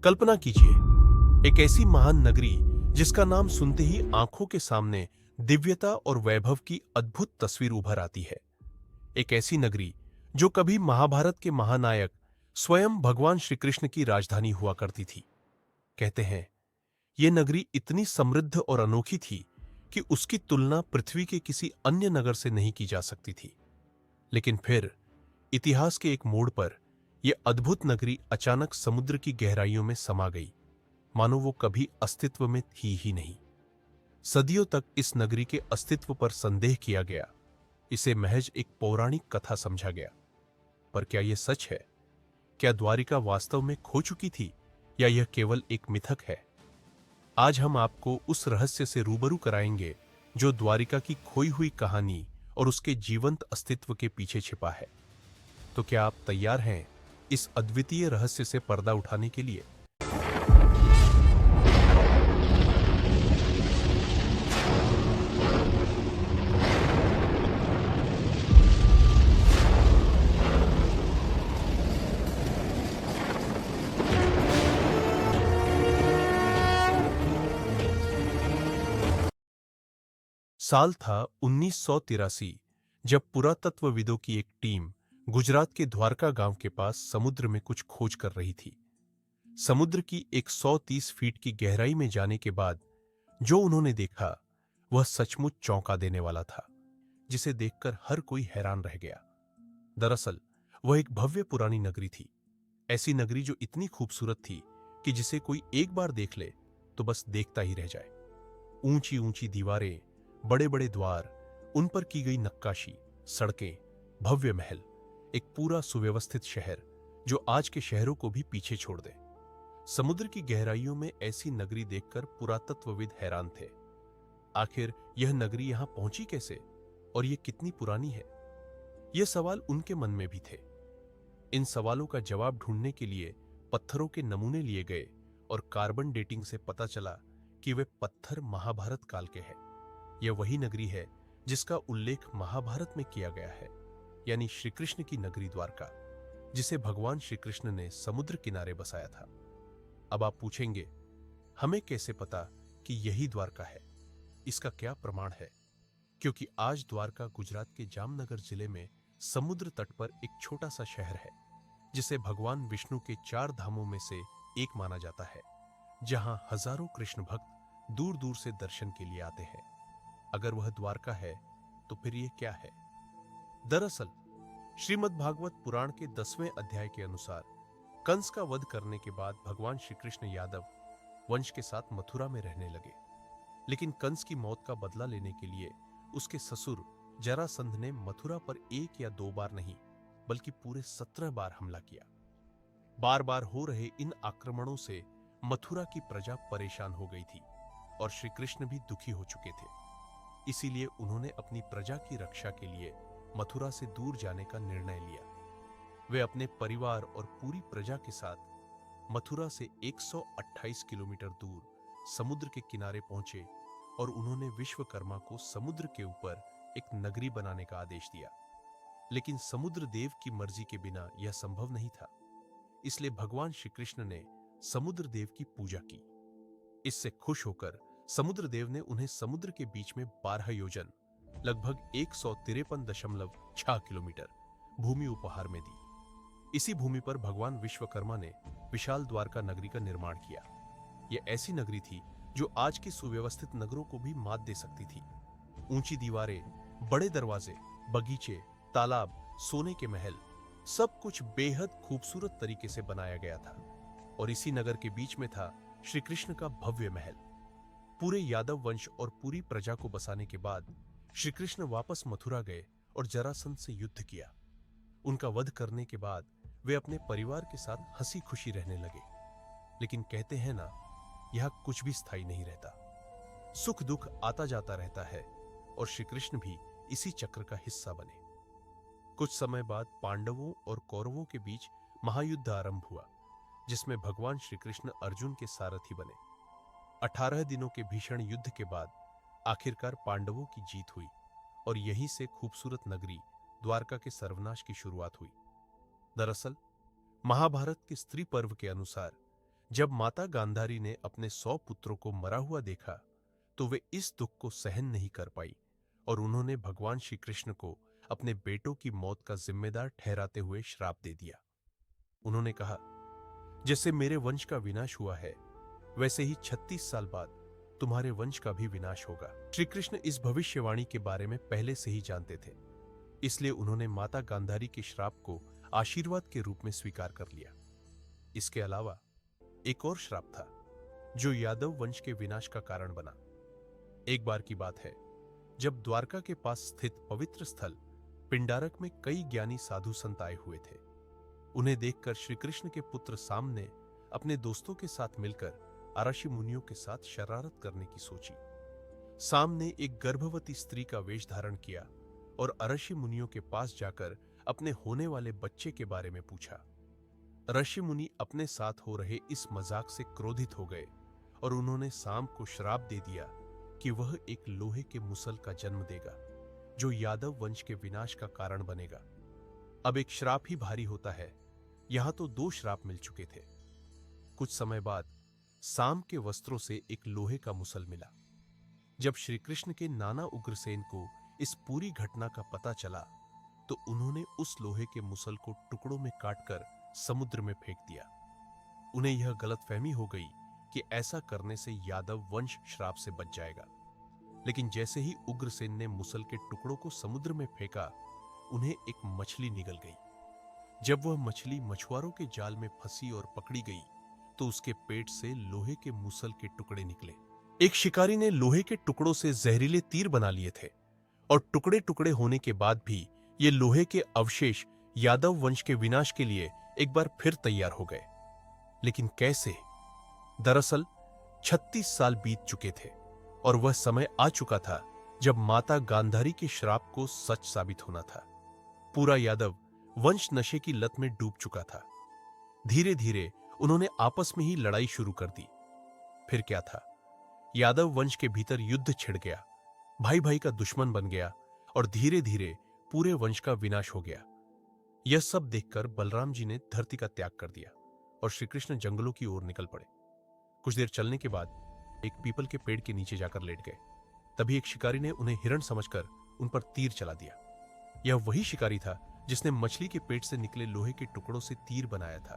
कल्पना कीजिए, एक ऐसी महान नगरी जिसका नाम सुनते ही आंखों के सामने दिव्यता और वैभव की अद्भुत तस्वीर उभर आती है। एक ऐसी नगरी जो कभी महाभारत के महानायक स्वयं भगवान श्री कृष्ण की राजधानी हुआ करती थी। कहते हैं, यह नगरी इतनी समृद्ध और अनोखी थी कि उसकी तुलना पृथ्वी के किसी अन्य नगर से नहीं की जा सकती थी। लेकिन फिर इतिहास के एक मोड़ पर यह अद्भुत नगरी अचानक समुद्र की गहराइयों में समा गई, मानो वो कभी अस्तित्व में थी ही नहीं। सदियों तक इस नगरी के अस्तित्व पर संदेह किया गया, इसे महज एक पौराणिक कथा समझा गया। पर क्या यह सच है? क्या द्वारिका वास्तव में खो चुकी थी या यह केवल एक मिथक है? आज हम आपको उस रहस्य से रूबरू कराएंगे जो द्वारिका की खोई हुई कहानी और उसके जीवंत अस्तित्व के पीछे छिपा है। तो क्या आप तैयार हैं इस अद्वितीय रहस्य से पर्दा उठाने के लिए? साल था 1983, जब पुरातत्वविदों की एक टीम गुजरात के द्वारका गांव के पास समुद्र में कुछ खोज कर रही थी। समुद्र की 130 फीट की गहराई में जाने के बाद जो उन्होंने देखा वह सचमुच चौंका देने वाला था, जिसे देखकर हर कोई हैरान रह गया। दरअसल वह एक भव्य पुरानी नगरी थी, ऐसी नगरी जो इतनी खूबसूरत थी कि जिसे कोई एक बार देख ले तो बस देखता ही रह जाए। ऊंची ऊंची दीवारें, बड़े बड़े द्वार, उन पर की गई नक्काशी, सड़कें, भव्य महल, एक पूरा सुव्यवस्थित शहर जो आज के शहरों को भी पीछे छोड़ दे। समुद्र की गहराइयों में ऐसी नगरी देखकर पुरातत्वविद हैरान थे। आखिर यह नगरी यहां पहुंची कैसे और यह कितनी पुरानी है? ये सवाल उनके मन में भी थे। इन सवालों का जवाब ढूंढने के लिए पत्थरों के नमूने लिए गए और कार्बन डेटिंग से पता चला कि वे पत्थर महाभारत काल के हैं। यह वही नगरी है जिसका उल्लेख महाभारत में किया गया है, यानी श्री कृष्ण की नगरी द्वारका, जिसे भगवान श्री कृष्ण ने समुद्र किनारे बसाया था। अब आप पूछेंगे, हमें कैसे पता कि यही द्वारका है? इसका क्या प्रमाण है? क्योंकि आज द्वारका गुजरात के जामनगर जिले में समुद्र तट पर एक छोटा सा शहर है, जिसे भगवान विष्णु के 4 धामों में से एक माना जाता है, जहां हजारों कृष्ण भक्त दूर दूर से दर्शन के लिए आते हैं। अगर वह द्वारका है तो फिर यह क्या है? दरअसल श्रीमद् भागवत पुराण के 10वें अध्याय के अनुसार कंस का वध करने के बाद भगवान श्री कृष्ण यादव वंश के साथ मथुरा में रहने लगे। लेकिन कंस की मौत का बदला लेने के लिए उसके ससुर जरासंध ने मथुरा पर 1 या 2 बार नहीं बल्कि पूरे 17 बार हमला किया। बार बार हो रहे इन आक्रमणों से मथुरा की प्रजा परेशान हो गई थी और श्री कृष्ण भी दुखी हो चुके थे। इसीलिए उन्होंने अपनी प्रजा की रक्षा के लिए मथुरा से दूर जाने का निर्णय लिया। वे अपने परिवार और पूरी प्रजा के साथ मथुरा से 128 किलोमीटर दूर समुद्र के किनारे पहुंचे और उन्होंने विश्वकर्मा को समुद्र के ऊपर एक नगरी बनाने का आदेश दिया। लेकिन समुद्र देव की मर्जी के बिना यह संभव नहीं था, इसलिए भगवान श्री कृष्ण ने समुद्र देव की पूजा की। इससे खुश होकर समुद्र देव ने उन्हें समुद्र के बीच में 12 योजन लगभग 153.6 किलोमीटर भूमि उपहार में दी। इसी भूमि पर भगवान विश्वकर्मा ने विशाल द्वारका नगरी का निर्माण किया। यह ऐसी नगरी थी जो आज की सुव्यवस्थित नगरों को भी मात दे सकती थी। ऊंची दीवारें, बड़े दरवाजे, बगीचे, तालाब, सोने के महल, सब कुछ बेहद खूबसूरत तरीके से बनाया गया था। और इसी नगर के बीच में था श्री कृष्ण का भव्य महल। पूरे यादव वंश और पूरी प्रजा को बसाने के बाद श्री कृष्ण वापस मथुरा गए और जरासंध से युद्ध किया। उनका वध करने के बाद वे अपने परिवार के साथ हंसी खुशी रहने लगे। लेकिन कहते हैं ना, यह कुछ भी स्थायी नहीं रहता। सुख दुख आता जाता रहता है और श्री कृष्ण भी इसी चक्र का हिस्सा बने। कुछ समय बाद पांडवों और कौरवों के बीच महायुद्ध आरंभ हुआ, जिसमें भगवान श्री कृष्ण अर्जुन के सारथी बने। 18 दिनों के भीषण युद्ध के बाद आखिरकार पांडवों की जीत हुई और यहीं से खूबसूरत नगरी द्वारका के सर्वनाश की शुरुआत हुई। दरअसल महाभारत के स्त्री पर्व के अनुसार जब माता गांधारी ने अपने 100 पुत्रों को मरा हुआ देखा तो वे इस दुख को सहन नहीं कर पाई और उन्होंने भगवान श्री कृष्ण को अपने बेटों की मौत का जिम्मेदार ठहराते हुए श्राप दे दिया। उन्होंने कहा, जैसे मेरे वंश का विनाश हुआ है वैसे ही 36 साल बाद तुम्हारे वंश का भी विनाश होगा। श्री कृष्ण इस भविष्यवाणी के बारे में पहले से ही जानते थे, इसलिए उन्होंने माता गांधारी के श्राप को आशीर्वाद के रूप में स्वीकार कर लिया। इसके अलावा एक और श्राप था जो यादव वंश के विनाश का कारण बना। एक बार की बात है जब द्वारका के पास स्थित पवित्र स्थल पिंडारक में कई ज्ञानी साधु संत आए हुए थे। उन्हें देखकर श्री कृष्ण के पुत्र साम ने अपने दोस्तों के साथ मिलकर अराशी मुनियों के साथ शरारत करने की सोची। साम ने एक गर्भवती स्त्री का वेश धारण किया और अराशी मुनियों के पास जाकर अपने होने वाले बच्चे के बारे में पूछा। ऋषि मुनि अपने साथ हो रहे इस मजाक से क्रोधित हो गए और उन्होंने साम को श्राप दे दिया कि वह एक लोहे के मुसल का जन्म देगा जो यादव वंश के विनाश का कारण बनेगा। अब एक श्राप ही भारी होता है, यहां तो 2 श्राप मिल चुके थे। कुछ समय बाद साम के वस्त्रों से एक लोहे का मुसल मिला। जब श्री कृष्ण के नाना उग्रसेन को इस पूरी घटना का पता चला तो उन्होंने उस लोहे के मुसल को टुकड़ों में काटकर समुद्र में फेंक दिया। उन्हें यह गलतफहमी हो गई कि ऐसा करने से यादव वंश श्राप से बच जाएगा। लेकिन जैसे ही उग्रसेन ने मुसल के टुकड़ों को समुद्र में फेंका, उन्हें एक मछली निगल गई। जब वह मछली मछुआरों के जाल में फंसी और पकड़ी गई तो उसके पेट से लोहे के मुसल के टुकड़े निकले। एक शिकारी ने लोहे के टुकड़ों से जहरीले तीर बना लिए थे और टुकड़े टुकड़े होने के बाद भी ये लोहे के अवशेष यादव वंश के विनाश के लिए एक बार फिर तैयार हो गए। लेकिन कैसे? दरअसल 36 साल बीत चुके थे और वह समय आ चुका था जब माता गांधारी के श्राप को सच साबित होना था। पूरा यादव वंश नशे की लत में डूब चुका था। धीरे धीरे उन्होंने आपस में ही लड़ाई शुरू कर दी। फिर क्या था, यादव वंश के भीतर युद्ध छिड़ गया, भाई भाई का दुश्मन बन गया और धीरे धीरे पूरे वंश का विनाश हो गया। यह सब देखकर बलराम जी ने धरती का त्याग कर दिया और श्री कृष्ण जंगलों की ओर निकल पड़े। कुछ देर चलने के बाद एक पीपल के पेड़ के नीचे जाकर लेट गए। तभी एक शिकारी ने उन्हें हिरण समझकर उन पर तीर चला दिया। यह वही शिकारी था जिसने मछली के पेट से निकले लोहे के टुकड़ों से तीर बनाया था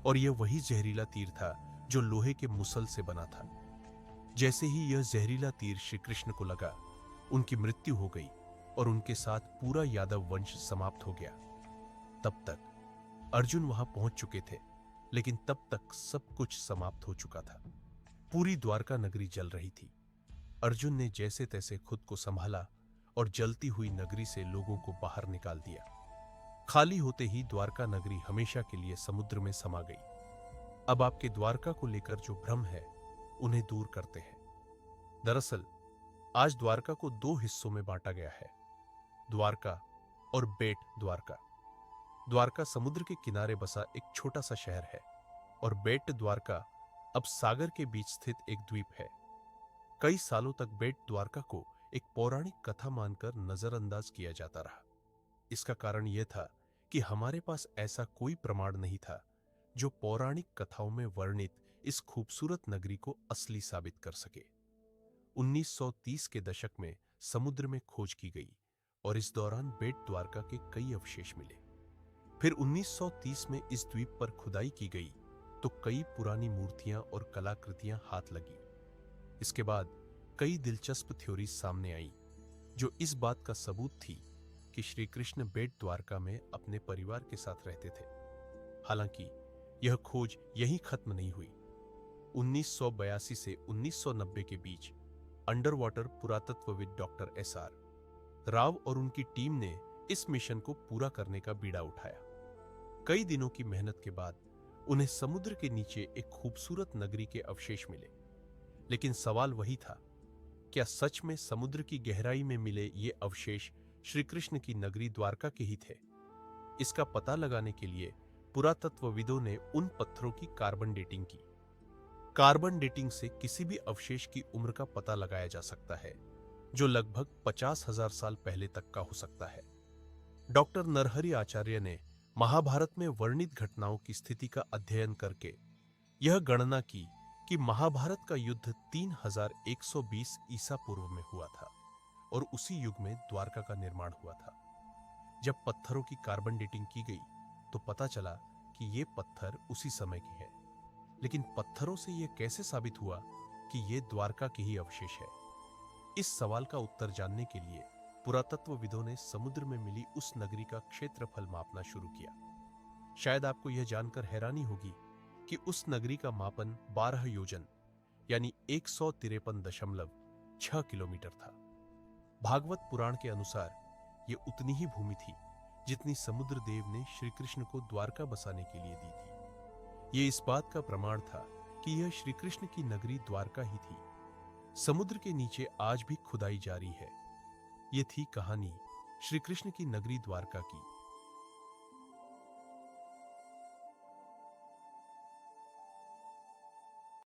और यह वही जहरीला तीर था जो लोहे के मुसल से बना था। जैसे ही यह जहरीला तीर श्री कृष्ण को लगा, उनकी मृत्यु हो गई और उनके साथ पूरा यादव वंश समाप्त हो गया। तब तक अर्जुन वहां पहुंच चुके थे, लेकिन तब तक सब कुछ समाप्त हो चुका था। पूरी द्वारका नगरी जल रही थी। अर्जुन ने जैसे तैसे खुद को संभाला और जलती हुई नगरी से लोगों को बाहर निकाल दिया। खाली होते ही द्वारका नगरी हमेशा के लिए समुद्र में समा गई। अब आपके द्वारका को लेकर जो भ्रम है उन्हें दूर करते हैं। दरअसल आज द्वारका को 2 हिस्सों में बांटा गया है, द्वारका और बेट द्वारका। द्वारका समुद्र के किनारे बसा एक छोटा सा शहर है और बेट द्वारका अब सागर के बीच स्थित एक द्वीप है। कई सालों तक बेट द्वारका को एक पौराणिक कथा मानकर नजरअंदाज किया जाता रहा। इसका कारण यह था कि हमारे पास ऐसा कोई प्रमाण नहीं था जो पौराणिक कथाओं में वर्णित इस खूबसूरत नगरी को असली साबित कर सके। 1930 के दशक में समुद्र में खोज की गई और इस दौरान बेट द्वारका के कई अवशेष मिले। फिर 1930 में इस द्वीप पर खुदाई की गई तो कई पुरानी मूर्तियां और कलाकृतियां हाथ लगी। इसके बाद कई दिलचस्प थ्योरीज सामने आई जो इस बात का सबूत थी कि श्री कृष्ण बेट द्वारका में अपने परिवार के साथ रहते थे। हालांकि यह खोज यहीं खत्म नहीं हुई। 1982 से 1990 के बीच अंडर वाटर पुरातत्वविद डॉक्टर SR राव और उनकी टीम ने इस मिशन को पूरा करने का बीड़ा उठाया। कई दिनों की मेहनत के बाद उन्हें समुद्र के नीचे एक खूबसूरत नगरी के अवशेष मिले। लेकिन सवाल वही था, क्या सच में समुद्र की गहराई में मिले ये अवशेष श्री कृष्ण की नगरी द्वारका के ही थे? इसका पता लगाने के लिए पुरातत्वविदों ने उन पत्थरों की कार्बन डेटिंग की। कार्बन डेटिंग से किसी भी अवशेष की उम्र का पता लगाया जा सकता है, जो लगभग 50,000 साल पहले तक का हो सकता है। डॉक्टर नरहरि आचार्य ने महाभारत में वर्णित घटनाओं की स्थिति का अध्ययन करके यह गणना की कि महाभारत का युद्ध 3120 ईसा पूर्व में हुआ था और उसी युग में द्वारका का निर्माण हुआ था। जब पत्थरों की कार्बन डेटिंग की गई तो पता चला कि ये पत्थर उसी समय के हैं। लेकिन पत्थरों से यह कैसे साबित हुआ कि ये द्वारका के ही अवशेष है? इस सवाल का उत्तर जानने के लिए पुरातत्वविदों ने समुद्र में मिली उस नगरी का क्षेत्रफल मापना शुरू किया। शायद आपको यह जानकर हैरानी होगी कि उस नगरी का मापन 12 योजन यानी 153.6 किलोमीटर था। भागवत पुराण के अनुसार यह उतनी ही भूमि थी जितनी समुद्र देव ने श्री कृष्ण को द्वारका बसाने के लिए दी थी। यह इस बात का प्रमाण था कि यह श्री कृष्ण की नगरी द्वारका ही थी। समुद्र के नीचे आज भी खुदाई जारी है। यह थी कहानी श्री कृष्ण की नगरी द्वारका की।